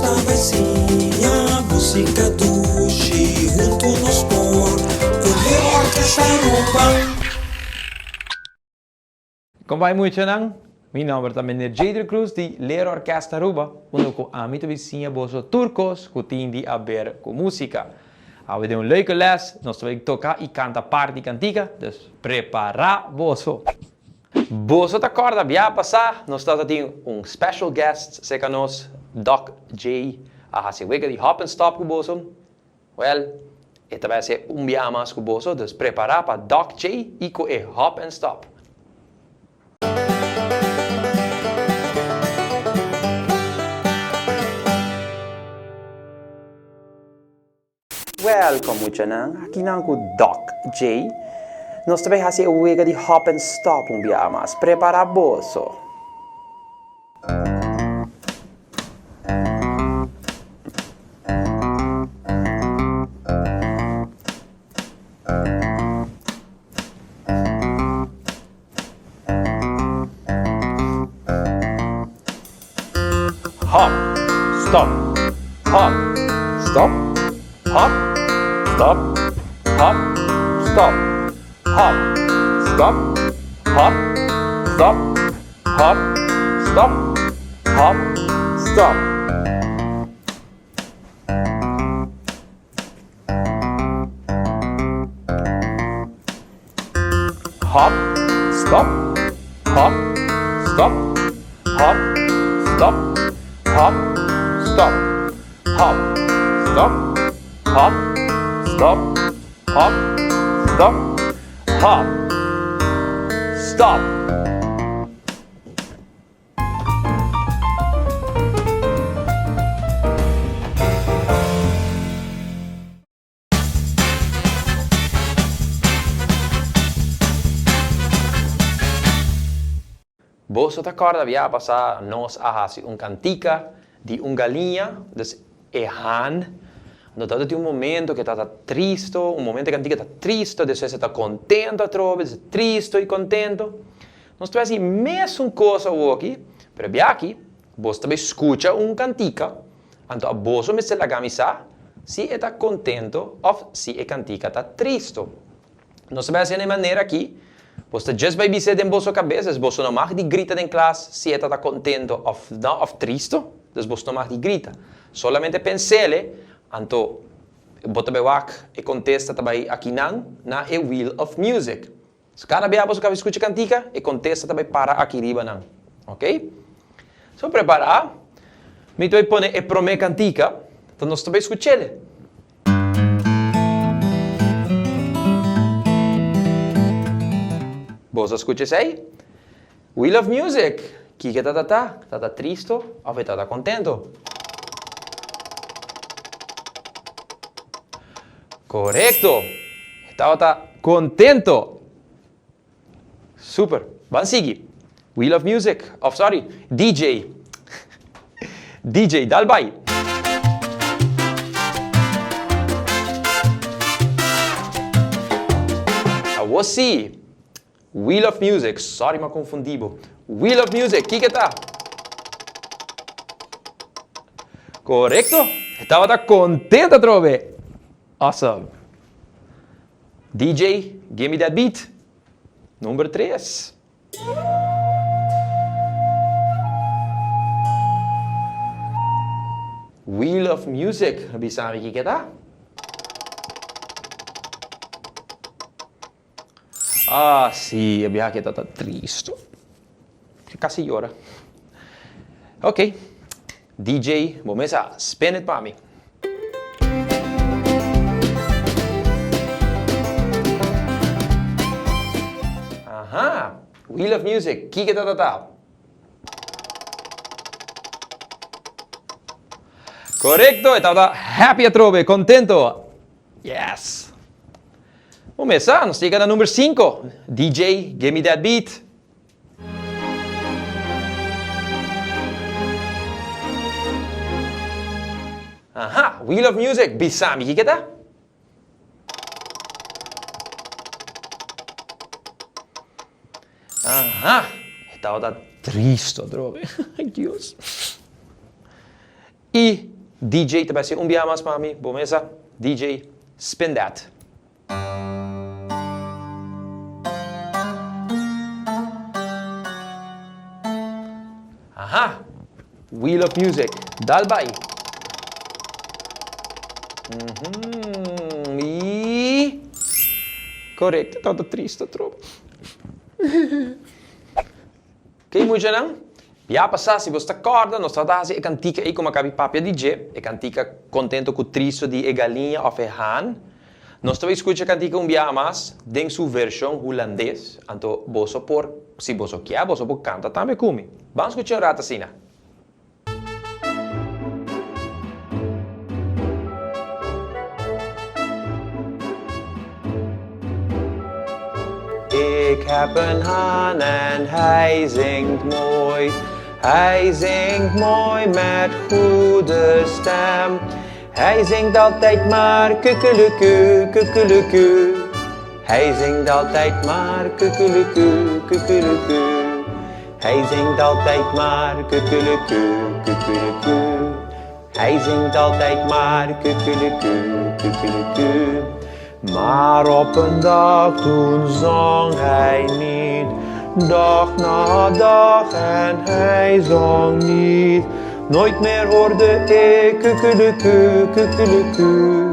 Cabecinha, música do G, junto nos por, com orquestra Aruba. Como vai muito, não? Meu nome é meneer Jadriel Cruz, de Lero Orquestra Aruba, onde eu amo a vizinha boso turcos, que tem a ver com música. We doen een leuke les, nós vamos tocar e cantar parte cantiga, dus prepara boso. Boso tá corda, via passar, nós estamos tendo special guest, seca nós, Doc J, a se wega de hop and stop com boso. Well, esta vai ser via mais com boso, dus prepara para Doc J e com hop and stop. Welcome muito nang, aqui nang com Doc J. Nós também fazer o wega de hop and stop via mais, prepara boso. Hop, stop, hop, stop, hop, stop, hop, stop, hop, stop, hop, stop, hop, stop, hop, stop. Hop, stop, hop, stop, hop, stop, hop, stop, hop, stop, hop, stop, hop, stop, hop, stop. Boso ta corda via passar nós a fazer cantica de galinha, dus han. Notado tem momento que está triste, momento que a cantica está triste, depois você está contento a trova, triste e contento. Nós temos assim, mesma coisa aqui, mas aqui, você também escuta cantica, então a boso me se la camisa, se está contento ou se a cantica está triste. Nós temos assim de maneira aqui, você just vai dizer em vossa cabeça, você não mais de grita em classe, se está contento ou não, ou triste, você não mais de grita. Solamente pensele, então, você vai e contesta também aqui na Wheel of Music. Se cada vez você escuta cantica, e contesta também para aqui riba não. Ok? So, preparar. Me vai pôr a primeira cantica, então nós também escutamos. Você escuta isso aí? Wheel of Music. Que tá triste ou tá contento? Correcto. Estava contento. Super. Vamos seguir. Wheel of Music. Oh, sorry. DJ. DJ, dal vai. Você. Wheel of Music. Sorry, ma confundivo. Wheel of Music. Que tá? Correcto. Estava contento, trove. Awesome. DJ, give me that beat. Número 3. Wheel of Music. Bisa que kita? Ah, sì, abbiamo che está triste. Casi llora. Ok. DJ, vamos a spin it para mim. Aha, Wheel of Music, que tá. Correcto, estava happy a trove, contento. Yes. Vamos a, nos chega na número 5. DJ, give me that beat. Aha, Wheel of Music, bisa mi kita? Aha, estaba triste, droga. Ai, Deus. E DJ também se mais para mim. Bom mesa. DJ, spin that. Aha. Wheel of Music. Dal vai. E... Correto, tanto triste, troppo. Ok, muito não? Já passar, se você acorda, nós tratamos de cantica e como acaba papia DJ, e cantica contento com o triste de galinha ou han. Nós também escuta cantica dia mais, em sua versão holandês, então você por, se você quer, você pode cantar também comigo. Vamos escutar rata assim, né? Ik heb een haan en hij zingt mooi. Hij zingt mooi met goede stem. Hij zingt altijd maar kukeleku, kukeleku. Hij zingt altijd maar kukeleku, kukeleku. Hij zingt altijd maar kukeleku, kukeleku. Hij zingt altijd maar kukeleku, kukeleku. Maar op een dag toen zong hij niet, dag na dag en hij zong niet. Nooit meer hoorde ik kukeleku, kukeleku.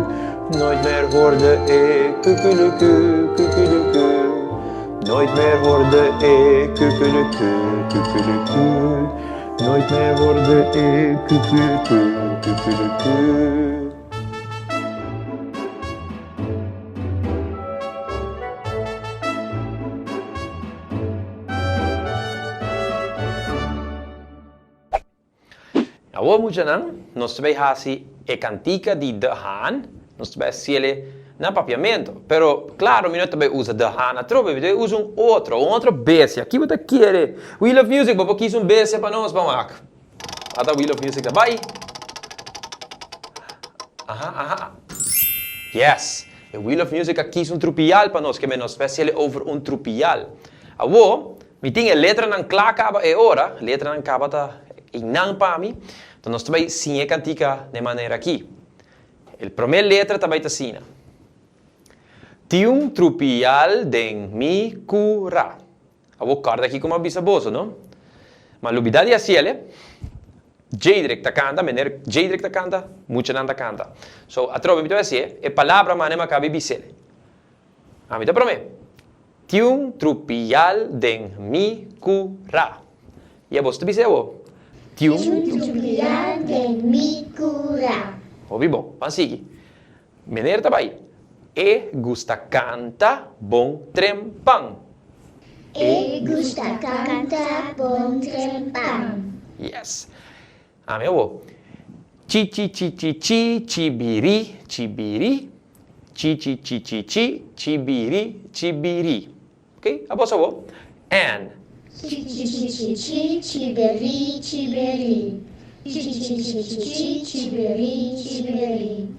Nooit meer hoorde ik kukeleku, kukeleku. Nooit meer hoorde ik kukeleku, kukeleku. Nooit meer hoorde ik kukeleku, kukeleku. Agora, muito não, nós também fazemos a cantica de haan, nós também fazemos no papiamento. Pero, claro, nós também usamos de haan a tropa, nós usamos outro base. Aqui você quer Wheel of Music, vou pôr um base para nós, vamos lá. Até Wheel of Music também. Yes, o Wheel of Music aqui é trupial para nós, que nós fazemos over trupial. Agora, me tem a letra não clara é hora, letra não acaba e não para mim. Então nós também sim a cantica de maneira aqui. A primeira letra também está assim. Tium trupial den mi cura. Eu vou cortar aqui como avisa boso, não? Mas a novidade é assim, J direct canta, maneira J direct canta, muita não canta. So a trova me deve ser, a palavra manema cabe bisele. A mim tá para mim. Tium trupial den mi cura. E a você bisele. Tium trupial den mi cura. Ouvi bom, vamos seguir. Maneira também. E gusta canta bom trempang. E gusta canta bom trempang. Yes. A meu. Chi chi chi chi chi chibiri chibiri. Chi chi chi chi chi chibiri chibiri. Ok? A vossa vou. And. Chi chi chi chi chi chiberi chiberi. Chi chi chi chi chi chiberi chiberi.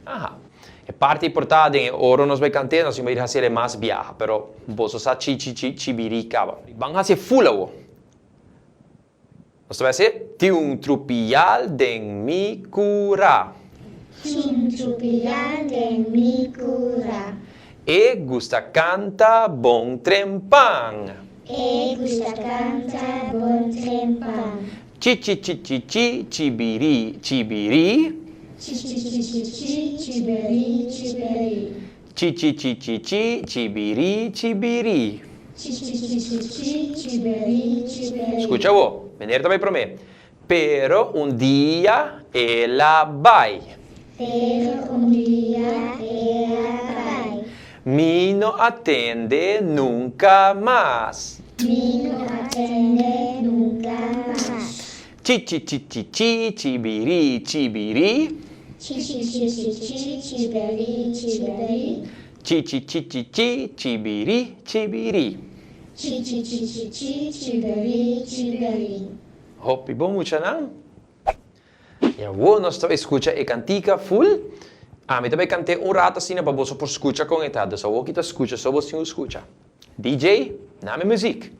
Aha. A parte importante é ora nós vai cantar, nós vamos fazer mais viaja, pero você sabe chi chi chi chibiri cava. Vamos fazer fula o. Nós vai ser tium trupial den mi cura. Tium trupial den mi cura. E gusta canta bom trempang. E gusta canta bom trempang. Chi chi chi chi chi chibiri chibiri. Chi chi chi chi chi chiberi chiberi. Chi chi chi chi chi chibiri chibiri. Chi chi chi chi chi chiberi chiberi. Escucha vos, venir também para mim. Pero un día ela vai. Pero un día ella vai. Mi no atende nunca más. Mi no atende nunca más. Chi chi chi chi chi chibiri chibiri. Chi chi chi chi chi chiberi chiberi. Chi chi chi chi chi chibiri chibiri. Chi chi chi chi chi chiberi chiberi. Hoppi bom mucha não? E agora nós também escuta a cantica full. Me também cantei rato assim para você por escuta com etado. Só vou que te escuta, só você não escuta. DJ, name music.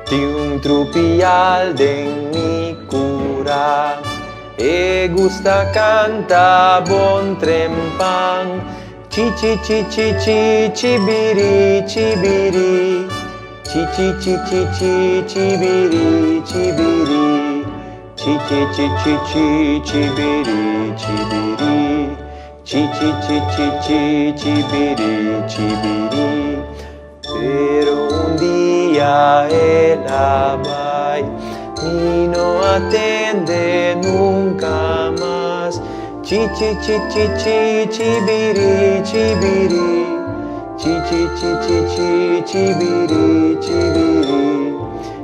Tiun trupial den mi cura e gusta canta bon trempang. Ci ci ci ci ci cibiri cibiri. Ci ci ci ci ci cibiri cibiri. Ci ci ci ci ci cibiri cibiri. Ci ci ci ci ci cibiri cibiri. Pero un día ella va y no atiende nunca más. Chi chi chi chi chi chibiri chibiri. Chi chi chi chi chi chibiri chibiri.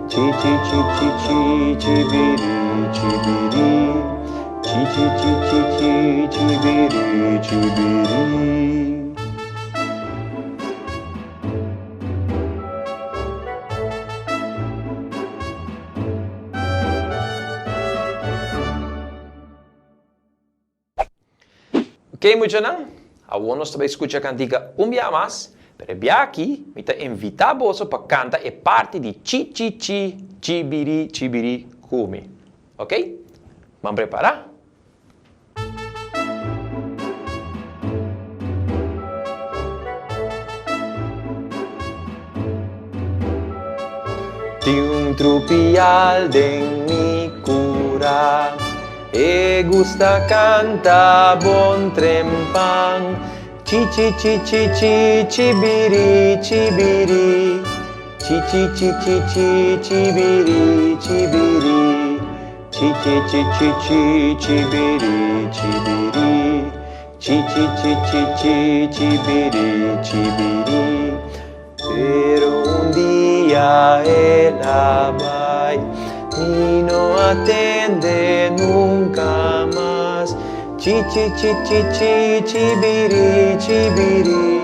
Chi chi chi chi chi chibiri chibiri. Chi chi chi chi chi chibiri chibiri. Ok, mucho nang. Awonos também escuta a cantiga dia mais. Pero aqui, me invita você para cantar e parte de chi chi chi chibiri chibiri kumi. Ok? Vamos preparar? Tiun trupial den mi cura e gusta canta bon trempang. Ci ci ci ci ci cibiri cibiri. Ci ci ci ci ci cibiri cibiri. Ci ci ci ci ci cibiri cibiri. Ci ci ci ci ci cibiri cibiri. Pero un día ella va y no atiende nunca más. Chi chi chi chi chi chibiri chibiri.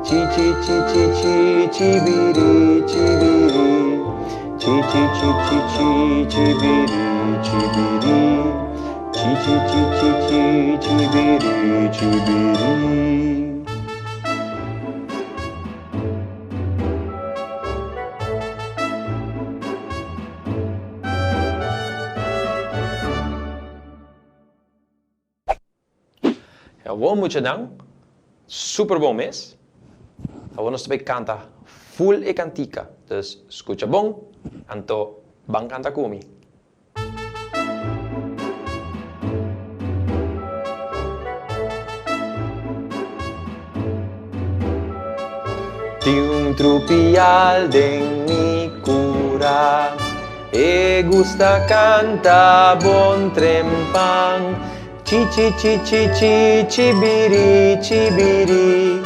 Chi chi chi chi chi chibiri chibiri. Chi chi chi chi chi chibiri chibiri. Chi chi chi chi chi chibiri chibiri. Gewoon moet je dan super bom is. Gewoon nos também canta full e cantica. Dus escucha bom, anto bang canta kumi. Tiun trupial den mi cura e gusta canta bon trempang. Chi chi chi chi chi chibiri chibiri.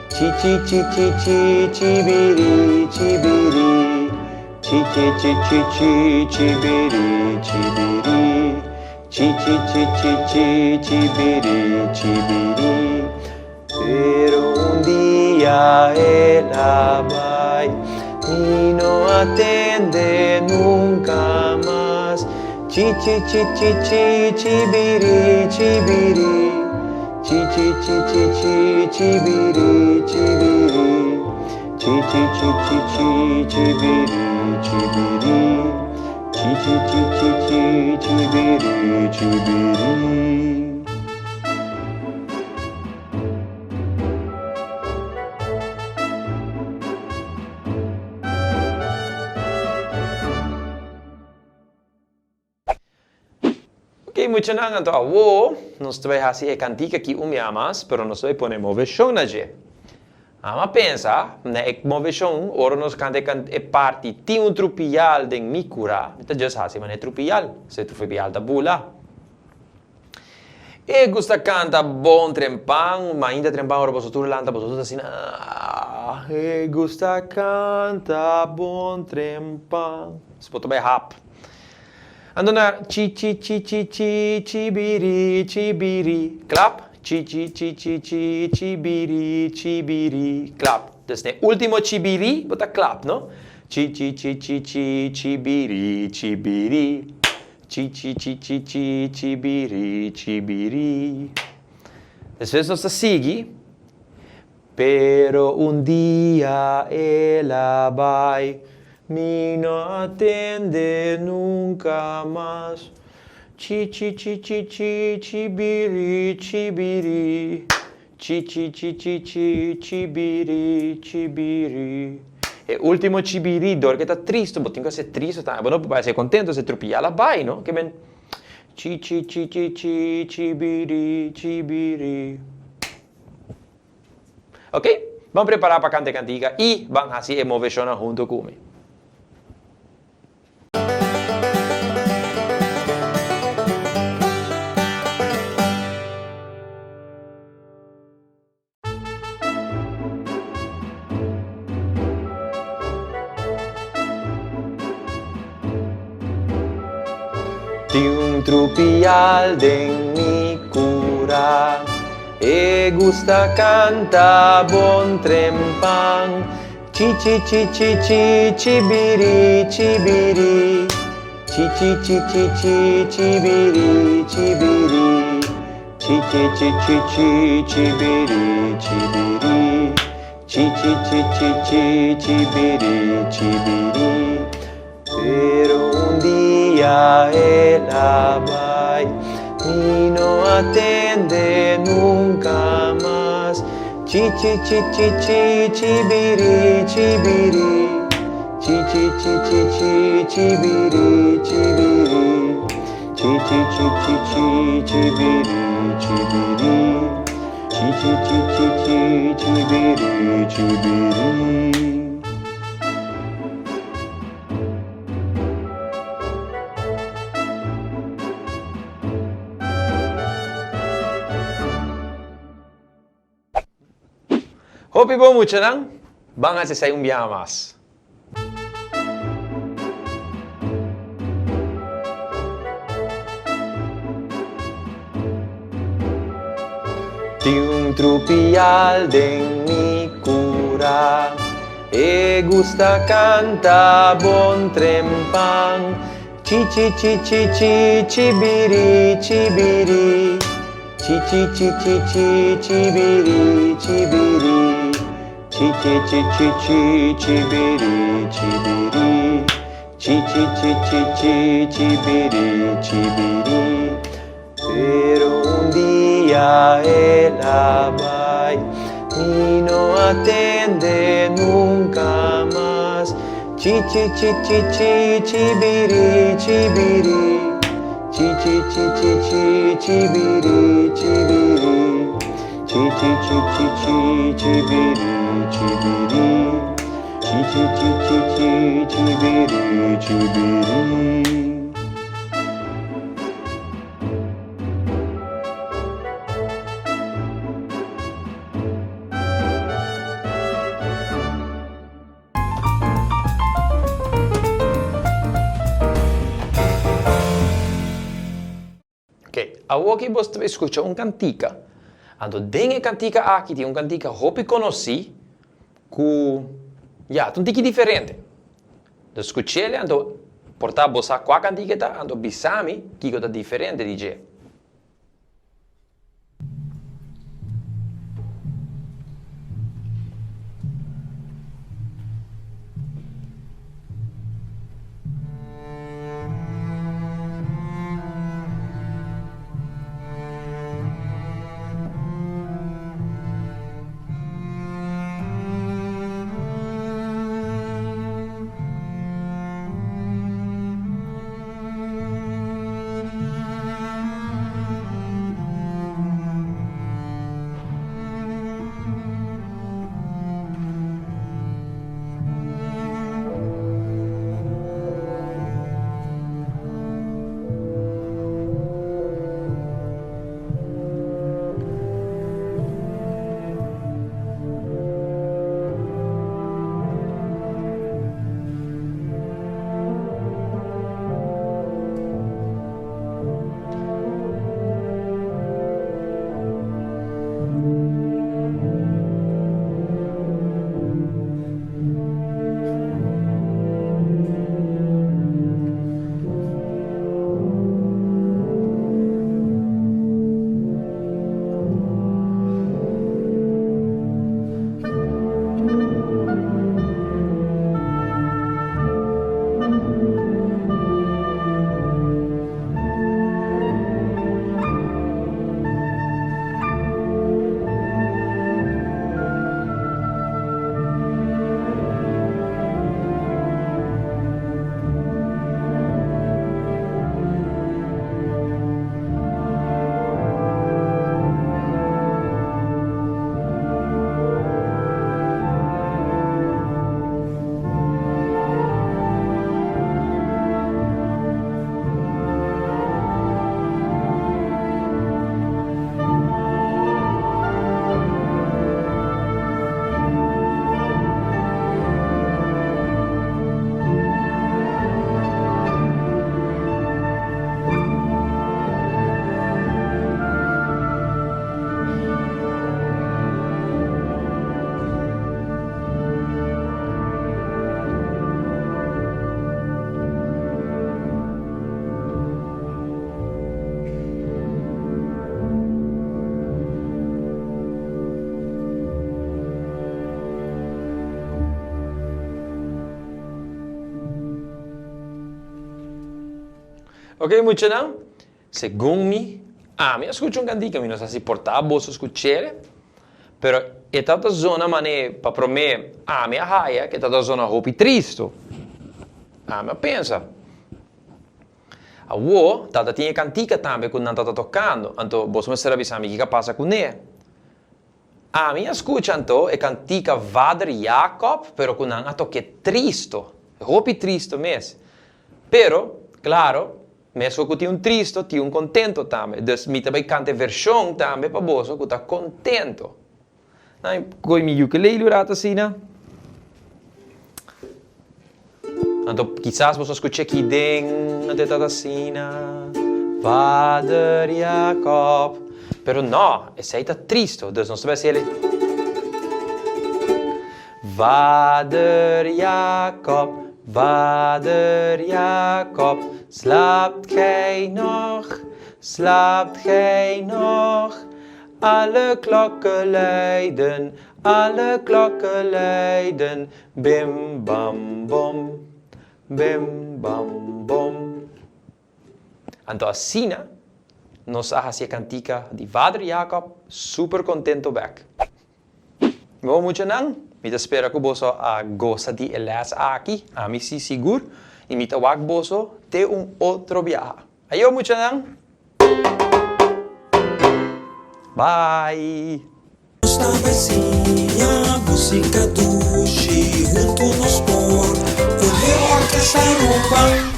Chi chi chi chi chi chibiri chibiri. Chi chi chi chi chi chibiri chibiri. Chi chi chi chi chi chibiri chibiri. Pero un día ella va y no atiende nunca más. Chi chi chi chi chi chibiri chibiri. Chi chi chi chi chi chibiri chibiri. Chi chi chi chi chi chibiri chibiri. Chi chi chi chi chi chibiri chibiri. Ok, muito nang anto awo, nós também assim é cantica que dia mais, pero nós também ponemos versão na je. Ama pensa, né, versão, ora nós canta é parte ti un trupial den mi cura. Então just assim, mas é trupial, se trupial da bula. E gusta canta bon trempang, ma ainda trempang ora posso tu lanta, posso tu assim, e gusta canta bon trempang. Se pode bem rap. Andona chi chi chi chi chi chibiri chibiri clap chi chi chi chi chi chibiri chibiri clap. Dus ne ultimo chibiri bota clap, no? Chi chi chi chi chi chibiri chibiri. Chi chi chi chi chi chibiri chibiri. Después nos sigue. Pero un día ella va mi no atiende nunca más. Chi chi chi chi chi chibiri chibiri. Chi chi chi chi chi chibiri chibiri. E ultimo chibiridor que está triste, botinho ser triste, tá? Bueno, vai ser contento se tropia la vai, no? Que ben chi chi chi chi chi chibiri chibiri. Ok? Vamos preparar para cantar cantiga e vamos assim emocionar junto comigo. Di un trupial de mi cura e gusta canta bon trempan. Chi chi chi chi chi chibiri chibiri. Chi chi chi chi chi chibiri chibiri. Chi chi chi chi chi chibiri chibiri. Chi chi chi chi chi chibiri chibiri. Pero un día ella va y no atiende nunca más. Chi chi chi chi chi chibiri chibiri. Chi chi chi chi chi chibiri chibiri. Chi chi chi chi chi chibiri chibiri. Chi chi chi chi chi chibiri chibiri. Hope po mucho nang banga sa sayong biyamas. Di un trupial de mi cura e gusta canta bon trempan. Chi chi chi chi chi chibiri chibiri. Chi chi chi chi chi chibiri chibiri. Chi chi chi chi chi chibiri chibiri. Chi chi chi chi chi chibiri chibiri. Pero un día ella va y no atiende nunca más. Chi chi chi chi chi chibiri chibiri. Chi chi chi chi chi chibiri chibiri. Chi chi chi chi chi chibiri chibiri. Chi chi chi chi chi chibiri chibiri. Ok, agora que você escuta cantica, ando dengue cantica aqui, tem cantica hopi conheci, que já, um tique diferente. Do escutele, ando portar bossa qua cantica, ando bisami, que é diferente de je. Ok, muito não? Segundo me, me escuto um cantiga, não sei se portar a bolsa escutar, pero é tanta zona, mané, para mim, me arraia, que é tanta zona roupa triste. Me pensa. A uo, tata tinha cantica também quando não tava tocando, então você me serve saber o que passa com ele. Me escuta então é cantica Vader Jacob, pero quando não toque triste, roupa triste mesmo. Pero, claro, mesmo que tinha triste, tinha contento também. Então, me também canta versão também para você que está contento. Goi mi ukulele rata assim, né? Então, quizás você escute aqui dentro de toda cena, Vader Jacob. Pero não, esse aí está triste, então não sabe se ele. Vader Jacob, Vader Jacob, slaapt gij nog, slaapt gij nog? Alle klokken luiden, bim bam bom, bim bam bom. Então assim, nós fazemos a cantica de Vader Jacob, super contento back. Vou muito não? Me espero que você goste de les aqui, a mim sim seguro, e me tawag você ter outro viaje. Ayo muito não? Bye! Nossa vizinha, música do junto nos pôr, com orquestra no banco.